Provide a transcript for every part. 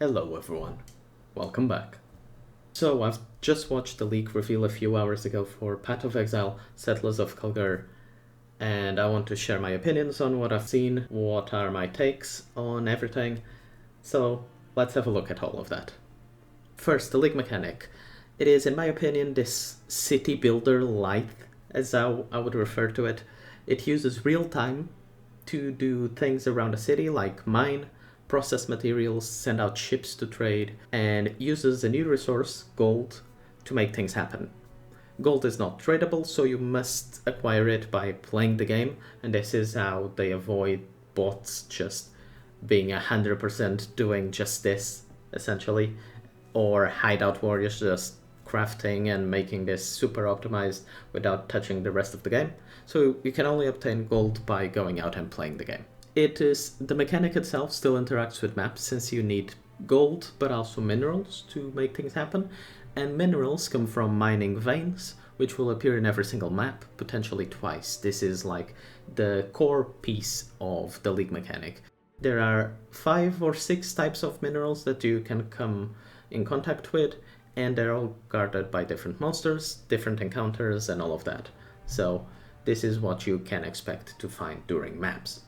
Hello everyone, welcome back. So I've just watched the leak reveal a few hours ago for Path of Exile, Settlers of Kalgur, and I want to share my opinions on what I've seen, what are my takes on everything, so let's have a look at all of that. First, the league mechanic. It is, in my opinion, this city builder light, as I would refer to it. It uses real time to do things around a city like mine, process materials, send out ships to trade, and uses a new resource, gold, to make things happen. Gold is not tradable, so you must acquire it by playing the game, and this is how they avoid bots just being 100% doing just this, essentially, or hideout warriors just crafting and making this super optimized without touching the rest of the game. So you can only obtain gold by going out and playing the game. The mechanic itself still interacts with maps since you need gold but also minerals to make things happen, and minerals come from mining veins which will appear in every single map, potentially twice. This is like the core piece of the league mechanic. There are 5 or 6 types of minerals that you can come in contact with, and they're all guarded by different monsters, different encounters, and all of that. So this is what you can expect to find during maps.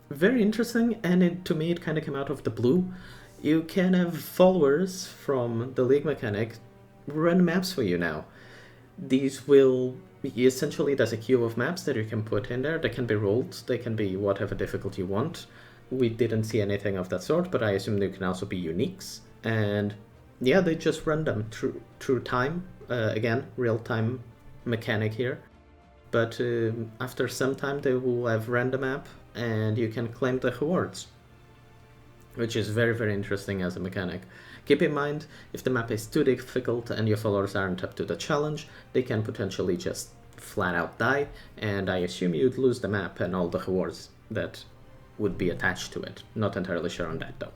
Very interesting, and to me it kind of came out of the blue. You can have followers from the league mechanic run maps for you now. These will essentially, there's a queue of maps that you can put in there. They can be rolled, they can be whatever difficulty you want. We didn't see anything of that sort, but I assume they can also be uniques. And yeah, they just run them through time. Again, real-time mechanic here. But after some time they will have random map and you can claim the rewards, which is very, very interesting as a mechanic. Keep in mind, if the map is too difficult and your followers aren't up to the challenge, they can potentially just flat out die, and I assume you'd lose the map and all the rewards that would be attached to it. Not entirely sure on that though.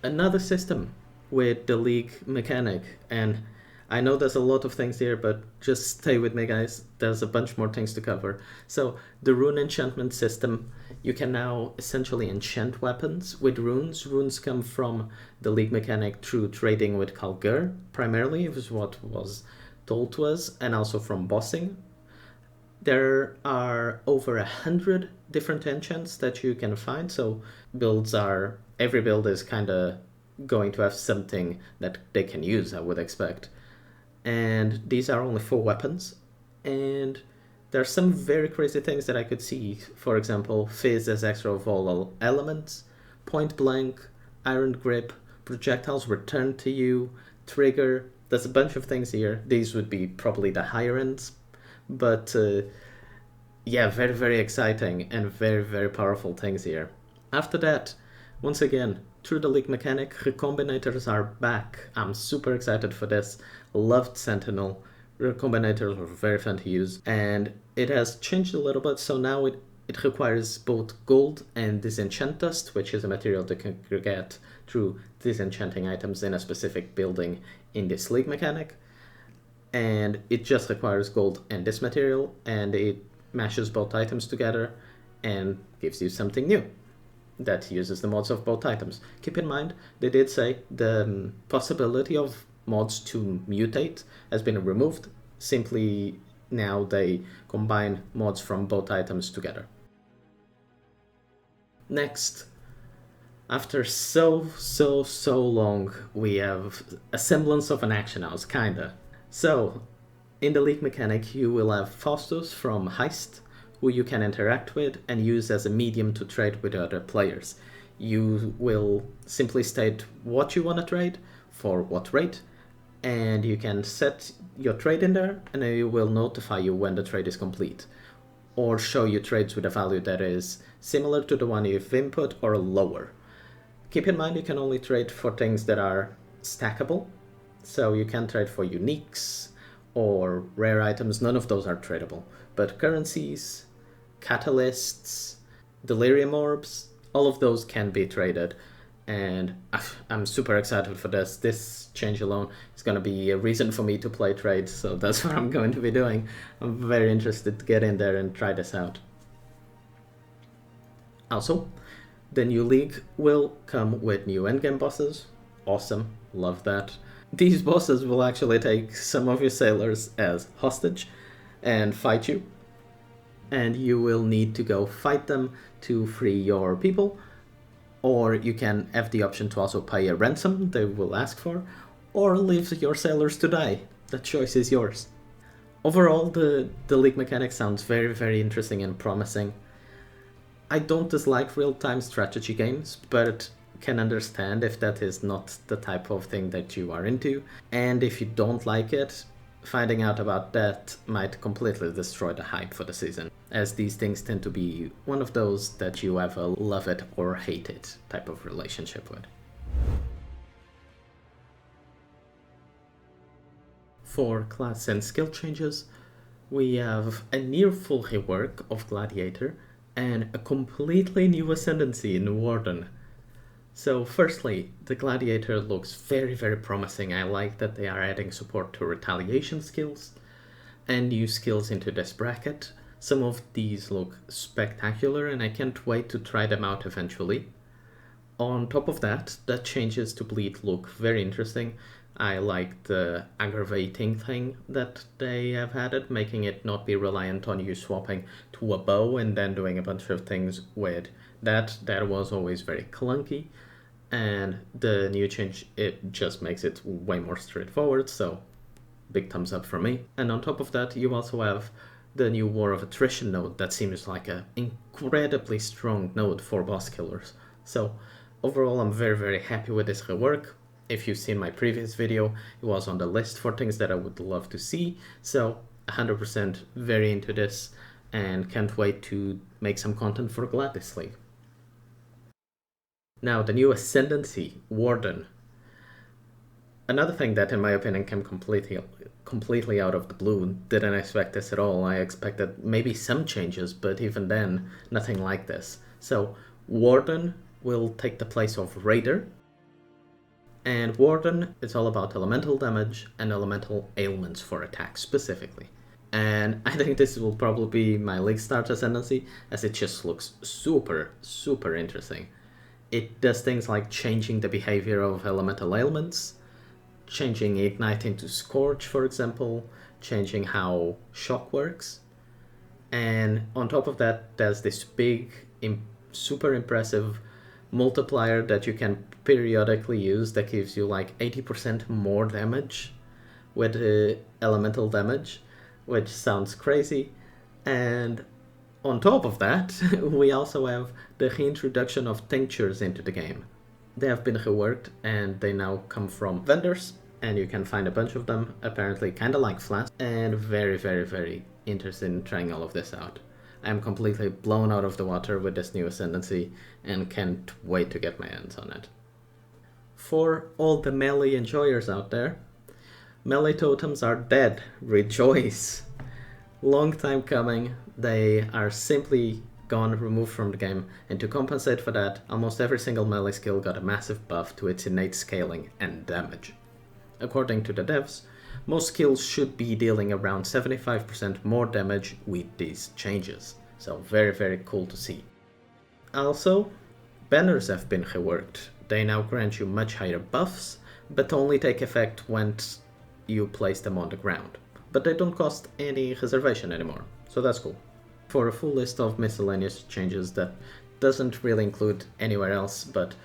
Another system with the league mechanic, and I know there's a lot of things here, but just stay with me guys, there's a bunch more things to cover. So the rune enchantment system, you can now essentially enchant weapons with runes. Runes come from the league mechanic through trading with Kalgur, primarily, it was what was told to us, and also from bossing. There are over 100 different enchants that you can find, so every build is kind of going to have something that they can use, I would expect. And these are only 4 weapons, and there are some very crazy things that I could see. For example, Fizz as extra of all elements, Point Blank, Iron Grip, Projectiles Return to You, Trigger. There's a bunch of things here. These would be probably the higher ends, but yeah, very, very exciting and very, very powerful things here. After that, once again, through the league mechanic, recombinators are back. I'm super excited for this. Loved Sentinel. Recombinators were very fun to use, and it has changed a little bit, so now it requires both gold and disenchant dust, which is a material that you can get through disenchanting items in a specific building in this league mechanic. And it just requires gold and this material, and it mashes both items together and gives you something new that uses the mods of both items. Keep in mind, they did say the possibility of mods to mutate has been removed. Simply now they combine mods from both items together. Next, after so long, we have a semblance of an action house, kinda. So, in the league mechanic, you will have Faustus from Heist, who you can interact with and use as a medium to trade with other players. You will simply state what you want to trade, for what rate, and you can set your trade in there, and it will notify you when the trade is complete, or show you trades with a value that is similar to the one you've input or lower. Keep in mind, you can only trade for things that are stackable, so you can trade for uniques or rare items. None of those are tradable, but currencies, catalysts, delirium orbs, all of those can be traded, and I'm super excited for this. This change alone is going to be a reason for me to play trades, so that's what I'm going to be doing. I'm very interested to get in there and try this out. Also, The new league will come with new endgame bosses. Awesome, love that. These bosses will actually take some of your sailors as hostage and fight you. And you will need to go fight them to free your people. Or you can have the option to also pay a ransom they will ask for, or leave your sailors to die. The choice is yours. Overall, the league mechanic sounds very, very interesting and promising. I don't dislike real-time strategy games, but can understand if that is not the type of thing that you are into. And if you don't like it, finding out about that might completely destroy the hype for the season, as these things tend to be one of those that you have a love it or hate it type of relationship with. For class and skill changes, we have a near full rework of Gladiator and a completely new ascendancy in Warden. So firstly, the Gladiator looks very, very promising. I like that they are adding support to retaliation skills and new skills into this bracket. Some of these look spectacular and I can't wait to try them out eventually. On top of that, the changes to bleed look very interesting. I like the aggravating thing that they have added, making it not be reliant on you swapping to a bow and then doing a bunch of things with that. That was always very clunky. And the new change, it just makes it way more straightforward, so big thumbs up from me. And on top of that, you also have the new War of Attrition node that seems like an incredibly strong node for boss killers. So overall, I'm very, very happy with this rework. If you've seen my previous video, it was on the list for things that I would love to see. So 100% very into this and can't wait to make some content for Glad this league. Now, the new Ascendancy, Warden. Another thing that, in my opinion, came completely out of the blue. Didn't expect this at all. I expected maybe some changes, but even then, nothing like this. So, Warden will take the place of Raider. And Warden is all about elemental damage and elemental ailments for attacks specifically. And I think this will probably be my League Start Ascendancy, as it just looks super, super interesting. It does things like changing the behavior of elemental ailments, changing Ignite into Scorch, for example, changing how Shock works. And on top of that, there's this big, super impressive multiplier that you can periodically use that gives you like 80% more damage with elemental damage, which sounds crazy. And on top of that, we also have the reintroduction of tinctures into the game. They have been reworked and they now come from vendors, and you can find a bunch of them, apparently kind of like flasks, and very, very, very interested in trying all of this out. I'm completely blown out of the water with this new Ascendancy and can't wait to get my hands on it. For all the melee enjoyers out there, melee totems are dead. Rejoice! Long time coming, they are simply gone, removed from the game, and to compensate for that, almost every single melee skill got a massive buff to its innate scaling and damage. According to the devs, most skills should be dealing around 75% more damage with these changes, so very, very cool to see. Also, banners have been reworked. They now grant you much higher buffs, but only take effect once you place them on the ground. But they don't cost any reservation anymore, so that's cool. For a full list of miscellaneous changes that doesn't really include anywhere else, but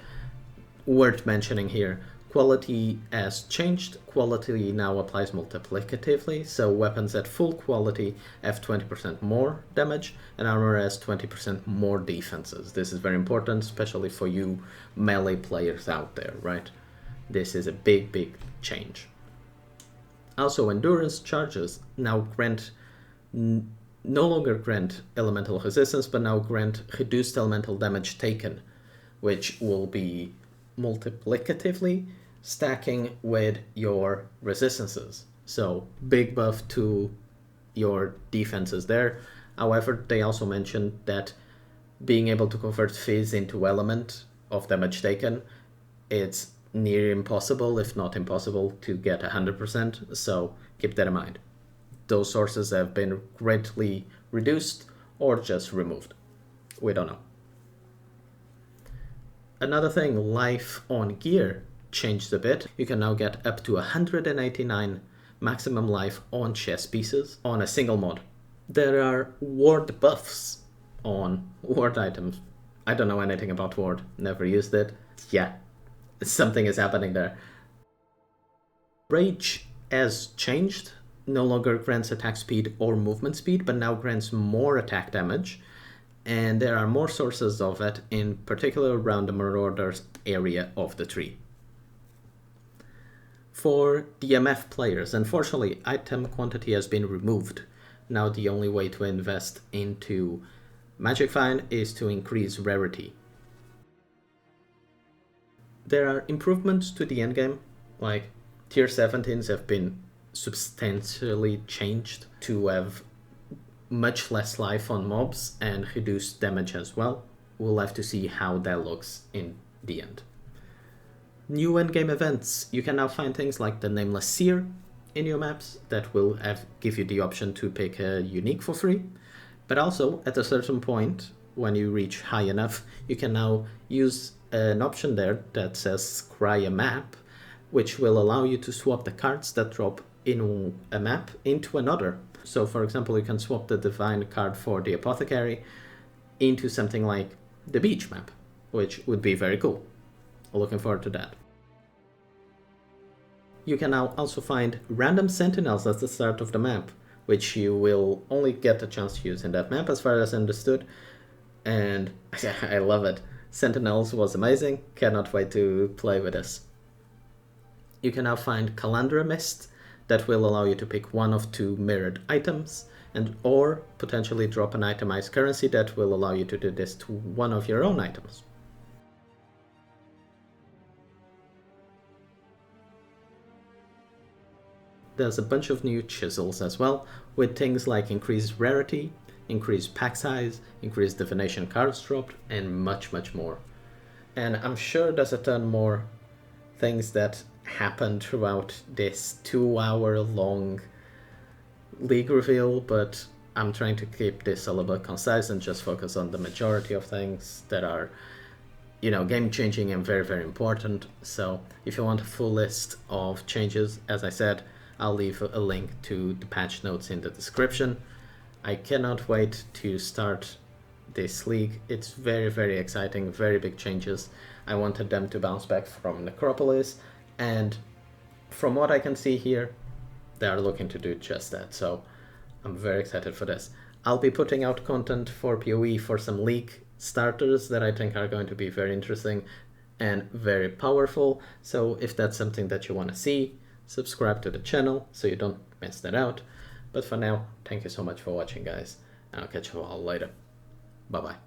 worth mentioning here, quality has changed. Quality now applies multiplicatively, so weapons at full quality have 20% more damage, and armor has 20% more defenses. This is very important, especially for you melee players out there, right? This is a big, big change. Also, endurance charges now grant, no longer grant elemental resistance, but now grant reduced elemental damage taken, which will be multiplicatively stacking with your resistances. So big buff to your defenses there. However, they also mentioned that being able to convert Fizz into element of damage taken, it's near impossible, if not impossible, to get 100%, so keep that in mind. Those sources have been greatly reduced or just removed. We don't know. Another thing, life on gear changed a bit. You can now get up to 189 maximum life on chess pieces on a single mod. There are ward buffs on ward items. I don't know anything about ward, never used it. Yeah, something is happening there. Rage has changed, no longer grants attack speed or movement speed, but now grants more attack damage. And there are more sources of it, in particular around the Marauders area of the tree. For DMF players, unfortunately, item quantity has been removed. Now the only way to invest into Magic Find is to increase rarity. There are improvements to the endgame, like tier 17s have been substantially changed to have much less life on mobs and reduced damage as well. We'll have to see how that looks in the end. New endgame events. You can now find things like the Nameless Seer in your maps that will give you the option to pick a unique for free. But also, at a certain point, when you reach high enough, you can now use an option there that says Scry a Map, which will allow you to swap the cards that drop in a map into another. So for example, you can swap the Divine card for the Apothecary into something like the Beach map, which would be very cool. Looking forward to that. You can now also find random sentinels at the start of the map, which you will only get a chance to use in that map as far as understood. And I love it. Sentinels was amazing, cannot wait to play with this. You can now find Calandra Mist, that will allow you to pick one of two mirrored items, or potentially drop an itemized currency that will allow you to do this to one of your own items. There's a bunch of new chisels as well, with things like increased rarity, increased pack size, increased divination cards dropped, and much, much more. And I'm sure there's a ton more things that happened throughout this 2-hour long league reveal, but I'm trying to keep this a little bit concise and just focus on the majority of things that are, game changing and very, very important. So if you want a full list of changes, as I said, I'll leave a link to the patch notes in the description. I cannot wait to start this league. It's very, very exciting, very big changes. I wanted them to bounce back from Necropolis, and from what I can see here, they are looking to do just that. So I'm very excited for this. I'll be putting out content for PoE for some league starters that I think are going to be very interesting and very powerful. So if that's something that you want to see, subscribe to the channel so you don't miss that out. But for now, thank you so much for watching, guys, and I'll catch you all later. Bye-bye.